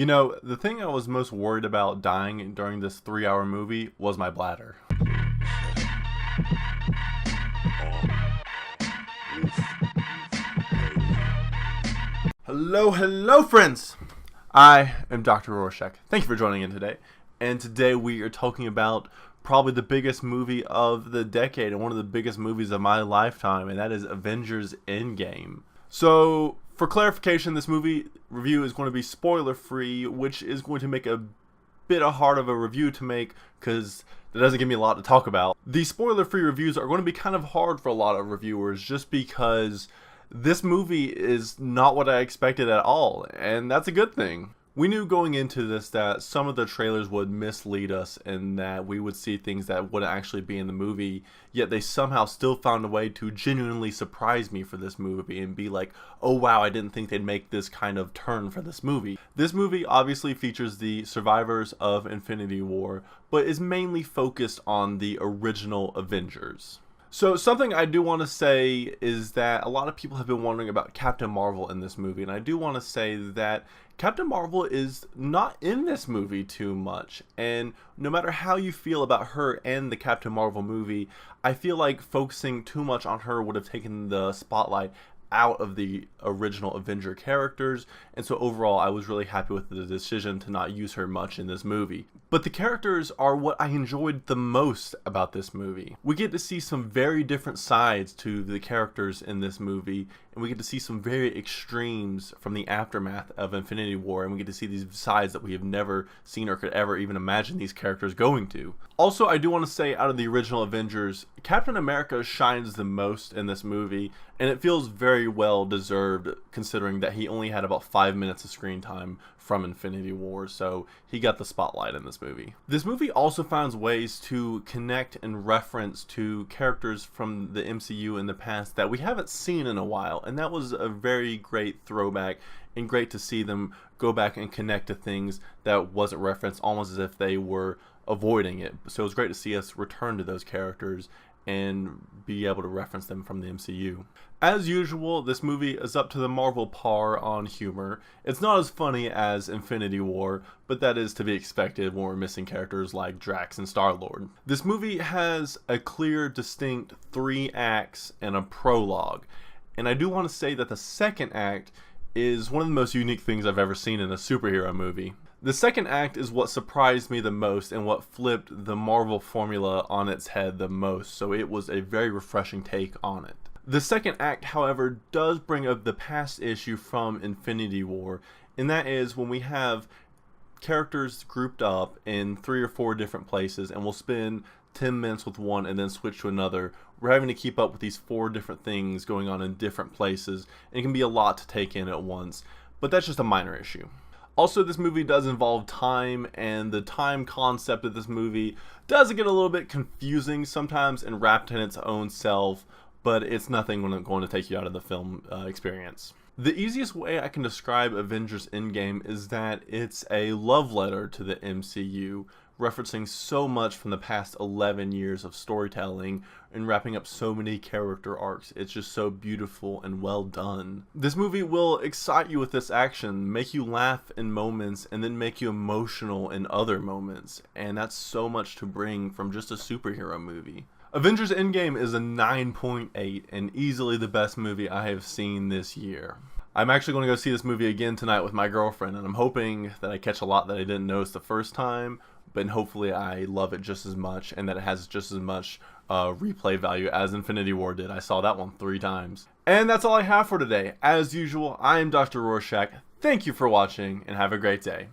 You know, the thing I was most worried about dying during this 3-hour movie was my bladder. Hello friends! I am Dr. Rorschach. Thank you for joining in today. And today we are talking about probably the biggest movie of the decade and one of the biggest movies of my lifetime, and that is Avengers Endgame. So, for clarification, this movie review is going to be spoiler-free, which is going to make a bit hard of a review to make because it doesn't give me a lot to talk about. These spoiler-free reviews are going to be kind of hard for a lot of reviewers just because this movie is not what I expected at all, and that's a good thing. We knew going into this that some of the trailers would mislead us and that we would see things that wouldn't actually be in the movie, yet they somehow still found a way to genuinely surprise me for this movie and be like, oh wow, I didn't think they'd make this kind of turn for this movie. This movie obviously features the survivors of Infinity War, but is mainly focused on the original Avengers. So something I do want to say is that a lot of people have been wondering about Captain Marvel in this movie, and I do want to say that Captain Marvel is not in this movie too much, and no matter how you feel about her and the Captain Marvel movie, I feel like focusing too much on her would have taken the spotlight out of the original Avenger characters, and so overall I was really happy with the decision to not use her much in this movie. But the characters are what I enjoyed the most about this movie. We get to see some very different sides to the characters in this movie, and we get to see some very extremes from the aftermath of Infinity War, and we get to see these sides that we have never seen or could ever even imagine these characters going to. Also, I do want to say, out of the original Avengers, Captain America shines the most in this movie, and it feels very well deserved considering that he only had about 5 minutes of screen time from Infinity War, so he got the spotlight in this movie. This movie also finds ways to connect and reference to characters from the MCU in the past that we haven't seen in a while, and that was a very great throwback and great to see them go back and connect to things that wasn't referenced, almost as if they were avoiding it. So it was great to see us return to those characters and be able to reference them from the MCU. As usual, this movie is up to the Marvel par on humor. It's not as funny as Infinity War, but that is to be expected when we're missing characters like Drax and Star-Lord. This movie has a clear, distinct 3 acts and a prologue, and I do want to say that the second act is one of the most unique things I've ever seen in a superhero movie. The second act is what surprised me the most and what flipped the Marvel formula on its head the most, so it was a very refreshing take on it. The second act, however, does bring up the past issue from Infinity War, and that is when we have characters grouped up in 3 or 4 different places, and we'll spend 10 minutes with one and then switch to another. We're having to keep up with these 4 different things going on in different places, and it can be a lot to take in at once, but that's just a minor issue. Also, this movie does involve time, and the time concept of this movie does get a little bit confusing sometimes and wrapped in its own self, but it's nothing going to take you out of the film experience. The easiest way I can describe Avengers Endgame is that it's a love letter to the MCU, referencing so much from the past 11 years of storytelling and wrapping up so many character arcs. It's just so beautiful and well done. This movie will excite you with this action, make you laugh in moments, and then make you emotional in other moments, and that's so much to bring from just a superhero movie. Avengers Endgame is a 9.8 and easily the best movie I have seen this year. I'm actually going to go see this movie again tonight with my girlfriend, and I'm hoping that I catch a lot that I didn't notice the first time, but hopefully I love it just as much and that it has just as much replay value as Infinity War did. I saw that one 3 times. And that's all I have for today. As usual, I am Dr. Rorschach. Thank you for watching and have a great day.